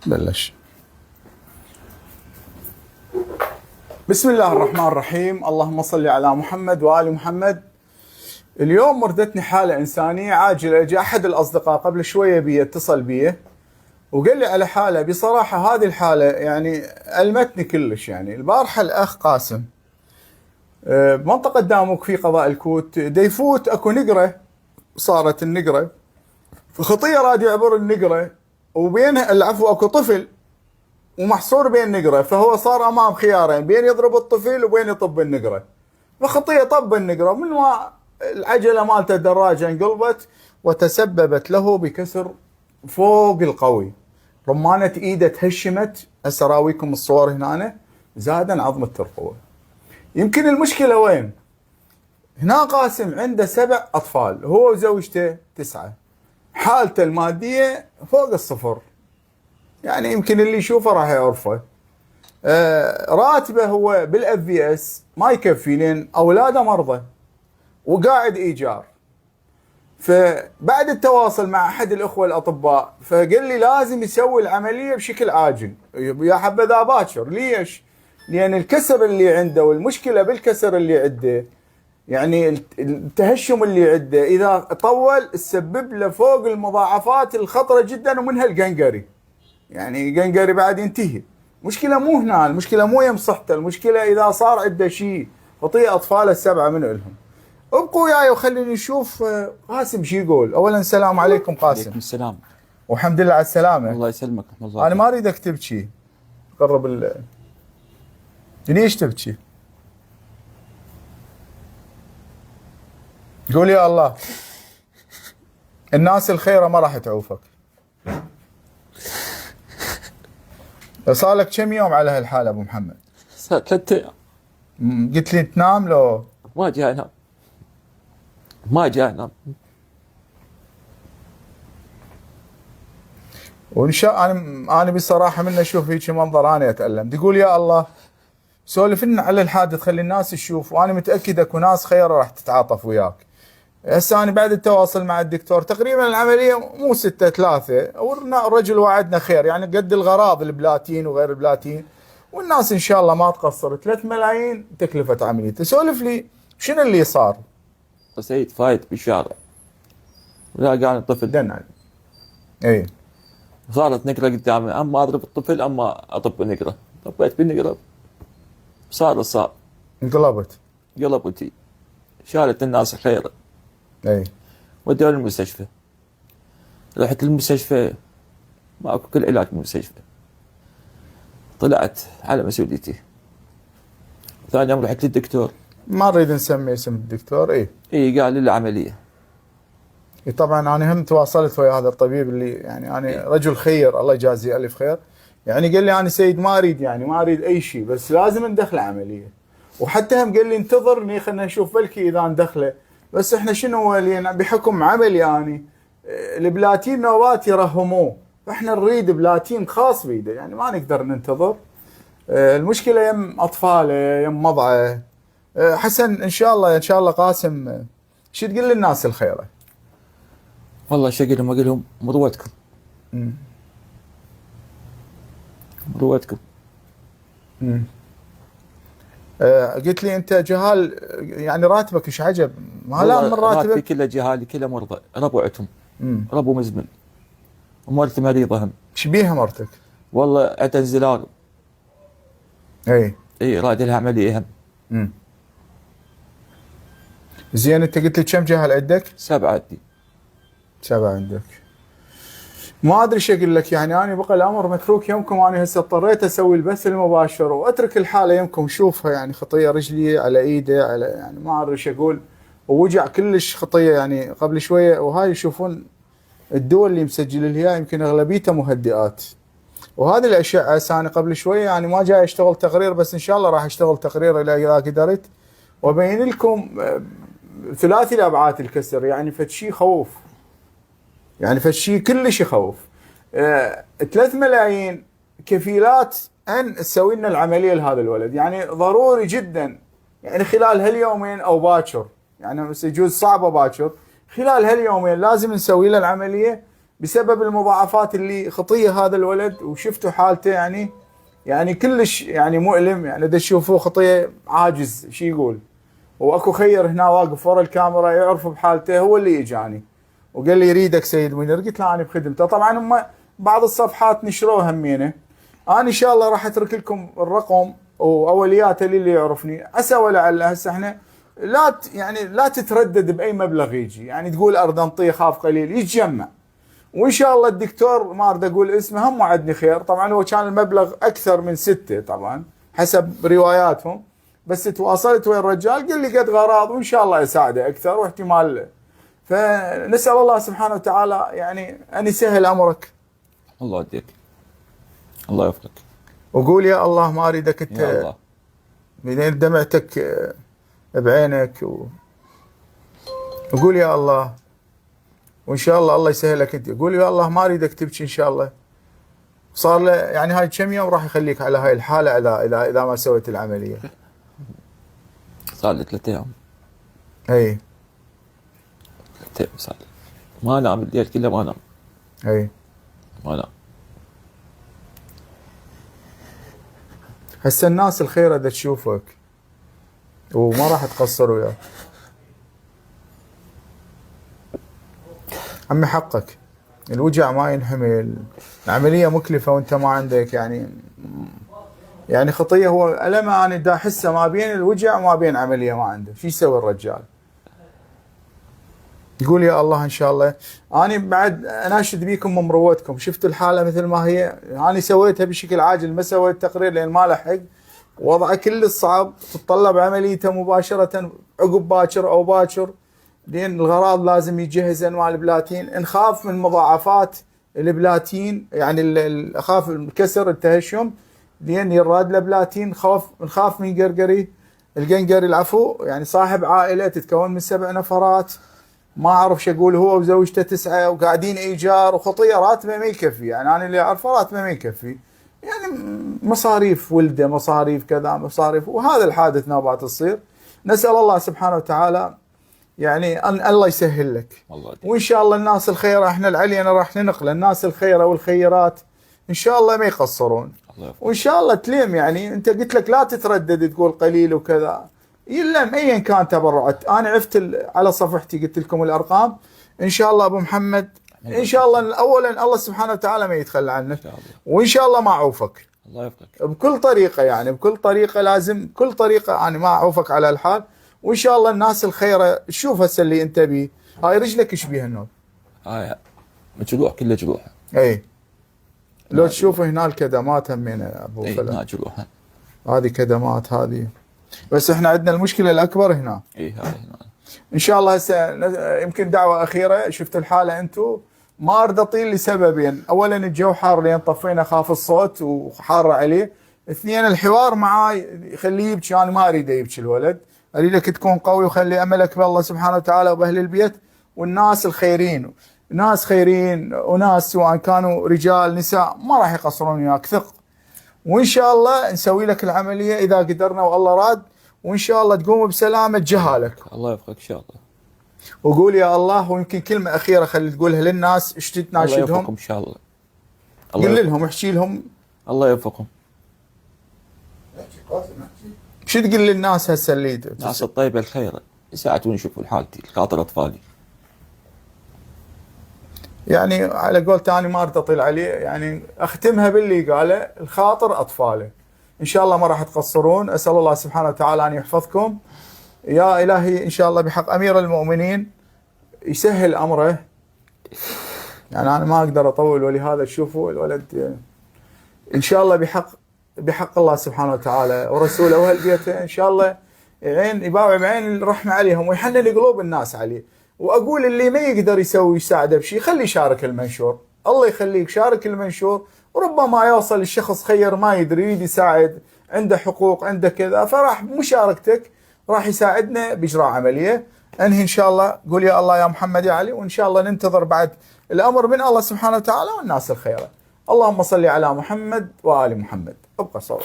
بلش. بسم الله الرحمن الرحيم، اللهم صل على محمد وآل محمد. اليوم مردتني حالة إنسانية عاجلة. جاء أحد الأصدقاء قبل شوية اتصل بي وقال لي على حالة. بصراحة هذه الحالة يعني ألمتني كلش. يعني البارحة الأخ قاسم بمنطقة داموك في قضاء الكوت ديفوت أكو نقرة، صارت النقرة فخطية راد يعبر النقرة وبينها العفو أكو طفل ومحصور بين نقرة، فهو صار أمام خيارين بين يضرب الطفل وبين يطب النقرة. فخطية طب النقرة، من ما العجلة مالته الدراجة انقلبت وتسببت له بكسر فوق القوي. رمانة ايده تهشمت، هسه راويكم الصور هنا، زادا عظم الترقوة. يمكن المشكلة وين؟ هنا قاسم عنده 7 أطفال، هو وزوجته 9، حالته المادية فوق الصفر، يعني يمكن اللي يشوفه راح يعرفه. راتبه هو بالاف في اس ما يكفي لين اولاده مرضى وقاعد ايجار. فبعد التواصل مع احد الاخوه الاطباء فقال لي لازم يسوي العمليه بشكل عاجل. يا حبذا باكر. ليش؟ لان الكسر اللي عنده والمشكله بالكسر اللي عنده، يعني التهشم اللي عنده اذا طول تسبب له فوق المضاعفات الخطره جدا ومنها القنقري. يعني قنقري بعد ينتهي. مشكلة مو هنا، المشكلة مو يم صحته، المشكلة إذا صار عنده شيء. خطية أطفاله ال7 من إلهم. ابقوا وياي وخليني نشوف قاسم شي يقول. أولا السلام عليكم قاسم. عليكم السلام. والحمد لله على السلامة. الله يسلمك. الله أنا ما أريدك تبكي. قرب ليش تبكي؟ قول يا الله. الناس الخيرة ما راح تعوفك. صار لك كم يوم على هالحالة ابو محمد؟ صار 3 أيام. قلت لي تنام لو ما جاي انام. ما جاي انام. وان شاء انا بصراحه من اشوف هيك منظر انا اتالم. تقول يا الله سولف لنا على الحادث خلي الناس تشوف، وانا متاكد اكو ناس خيره راح تتعاطف وياك. هسه انا بعد التواصل مع الدكتور تقريبا العمليه مو 6-3، والرجل وعدنا خير، يعني قد الغراض البلاتين وغير البلاتين، والناس ان شاء الله ما تقصر. 3 ملايين تكلفه عمليته. سولف لي شنو اللي صار؟ سيد فايت بالشارع ولاقاني طفل دنا. اي صارت نقره قدامي، اما اضرب الطفل اما اطب النقره. طبيت بالنقره صار انقلبت. قلبتي شالت الناس خيره. اي ودوني المستشفى. رحت المستشفى ماكو كل علاج بالمستشفى. طلعت على مسؤوليتي. ثاني يوم رحت للدكتور. ما نريد نسمي اسم الدكتور. اي قال لي العمليه. طبعا انا هم تواصلت ويا هذا الطبيب اللي يعني انا رجل خير الله يجازيه الف خير. يعني قال لي انا سيد ما اريد، يعني ما اريد اي شيء، بس لازم ندخل عمليه. وحتى هم قال لي انتظرني خلينا نشوف بلكي اذا ندخله. بس احنا شنو لان بحكم عمل يعني البلاتين نوبات يرهموه، فاحنا نريد بلاتين خاص بيده، يعني ما نقدر ننتظر. المشكله يم اطفاله يم مضعه. حسن ان شاء الله قاسم شو تقول للناس الخيره؟ والله شقلهم اقول لهم مروتكم. مروتكم. قلت لي انت جهال، يعني راتبك ايش عجب؟ ما لا من راتبك. راتبي كله جهالي، كله مرضى، ربعتهم. ربو مزمن. ومرتي مريضه هم. ايش بيها مرتك؟ والله عندها انزلال. اي راد لها عمليه هم. زين انت قلت لي كم جهل عندك؟ 7 عندي. 7 عندك. ما ادري ايش اقول لك، يعني انا بقى الامر متروك يمكم. انا هسه اضطريت اسوي البث المباشر واترك الحاله يمكم شوفها، يعني خطيه رجلي على ايدي على، يعني ما ادري ايش اقول، ووجع كلش خطيه يعني قبل شويه. وهاي يشوفون الدول اللي مسجل لها يمكن اغلبيتها مهدئات. وهذه الاشعه انا قبل شويه يعني ما جاي اشتغل تقرير، بس ان شاء الله راح اشتغل تقرير اذا قدرت وابين لكم ثلاثي الابعاد الكسر. يعني فشي خوف، يعني فشي كلش يخوف. 3 ملايين كفيلات ان تسوي لنا العمليه لهذا الولد، يعني ضروري جدا، يعني خلال هاليومين او باكر، يعني بس يجوز صعبه باكر، خلال هاليومين لازم نسوي له العمليه بسبب المضاعفات اللي خطيه هذا الولد، وشفتوا حالته يعني كلش يعني مؤلم. يعني اذا تشوفوه خطيه عاجز شي يقول. واكو خير هنا واقف ورا الكاميرا يعرف بحالته، هو اللي اجاني وقال لي يريدك سيد منير، قلت له انا بخدمته. طبعا هم بعض الصفحات نشروها همينه. انا ان شاء الله راح اترك لكم الرقم واولياته للي يعرفني، عسى ولعل هسه احنا يعني لا تتردد باي مبلغ يجي، يعني تقول ارد انطيه خاف قليل يتجمع. وان شاء الله الدكتور ما اريد اقول اسمه هم وعدني خير. طبعا هو كان المبلغ اكثر من 6 طبعا حسب رواياتهم، بس تواصلت ويا الرجال قال لي قد غراض وان شاء الله يساعده اكثر واحتمال. فنسال الله سبحانه وتعالى يعني ان يسهل امرك. الله يديك، الله يوفقك. وقول يا الله ما اريدك انت يا الله بعدين دمعتك بعينك وقول يا الله، وان شاء الله الله يسهلك انت. قول يا الله ما اريدك تبكي ان شاء الله. صار له يعني هاي كم يوم راح يخليك على هاي الحاله اذا ما سويت العمليه؟ صار لي 3 ايام. اي 3 ايام صار لي. ما انام الليل كله، ما انام. اي ما انام. هسه الناس الخيره دا تشوفك وما راح تقصر وياك. عمي حقك، الوجع ما ينحمل، العمليه مكلفه وانت ما عندك يعني خطيه. هو الم انا دا احسه ما بين الوجع وما بين عمليه ما عنده. شو يسوي الرجال؟ يقول يا الله ان شاء الله. انا بعد اناشد بيكم مروتكم، شفتوا الحاله مثل ما هي. انا سويتها بشكل عاجل، ما سويت تقرير لان ما لحق. وضعه كل الصعب، تتطلب عمليته مباشره عقب باكر او باكر، لان الغراض لازم يجهز انواع البلاتين. نخاف من مضاعفات البلاتين، يعني اخاف الكسر التهشم، لان يراد له بلاتين. نخاف من قرقري القنقري العفو، يعني صاحب عائله تتكون من 7 نفرات، ما اعرف شو اقول. هو وزوجته 9 وقاعدين ايجار، وخطيه راتبه ما يكفي. يعني انا اللي اعرفه راتبه ما يكفي، يعني مصاريف ولده، مصاريف كذا، مصاريف. وهذا الحادث نوبات تصير. نسال الله سبحانه وتعالى يعني ان الله يسهل لك. وان شاء الله الناس الخيره، احنا العلينا راح ننقل الناس الخيره والخيرات ان شاء الله ما يقصرون. وان شاء الله تلم. يعني انت قلت لك لا تتردد تقول قليل وكذا، يلم ايا كان تبرعت. انا عفت على صفحتي قلت لكم الارقام. ان شاء الله ابو محمد ان شاء الله اولا الله سبحانه وتعالى ما يتخلى عنك، وان شاء الله ما اعوفك. الله يوفقك بكل طريقه، يعني بكل طريقه لازم، كل طريقه انا ما اعوفك على الحال. وان شاء الله الناس الخيره تشوف هسه اللي انت بيه. هاي رجلك ايش بيها النوب؟ هاي جروح، كله جروح. اي لو تشوف هنا الكدمات همينه يا ابو فلان. اي جروح. هذه كدمات هذه، بس احنا عندنا المشكله الاكبر هنا. اي هاي هنا. ان شاء الله هسه يمكن دعوه اخيره. شفت الحاله انتم، ما اريد اطيل لسببين. اولا الجو حار لين طفينا، خاف الصوت وحار عليه. 2 الحوار معاي يخليه يبكي، انا ما اريد يبكي الولد. اريدك تكون قوي وخلي املك بالله سبحانه وتعالى وباهل البيت والناس الخيرين. ناس خيرين وناس سواء كانوا رجال نساء ما راح يقصرون وياك، ثق. وان شاء الله نسوي لك العمليه اذا قدرنا والله راد، وان شاء الله تقوم بسلامه تجهالك. الله يوفقك ان شاء الله. وقول يا الله. ويمكن كلمه اخيره خلي تقولها للناس، ايش تناشدهم؟ الله يوفقهم ان شاء الله. قل لهم، احكي لهم. الله يوفقهم. شو تقول للناس هسه اللي الناس الطيبه الخيره يساعدوني يشوفوا حالتي، خاطر اطفالي. يعني على قول ثاني ما اريد اطيل عليه، يعني اختمها باللي قاله، الخاطر اطفاله. ان شاء الله ما راح تقصرون. اسال الله سبحانه وتعالى ان يحفظكم يا الهي. ان شاء الله بحق امير المؤمنين يسهل امره. يعني انا ما اقدر اطول، ولهذا تشوفوا الولد ان شاء الله بحق الله سبحانه وتعالى ورسوله واهل بيته ان شاء الله عين يباوع بعين الرحمه عليهم ويحنن قلوب الناس عليه. واقول اللي ما يقدر يساعده بشيء خليه يشارك المنشور. الله يخليك شارك المنشور، وربما يوصل الشخص خير ما يدري يريد يساعد، عنده حقوق عنده كذا، فراح بمشاركتك راح يساعدنا باجراء عمليه. انهي ان شاء الله. قول يا الله يا محمد يا علي. وان شاء الله ننتظر بعد الامر من الله سبحانه وتعالى والناس الخيره. اللهم صل على محمد وآل محمد. ابقى صور.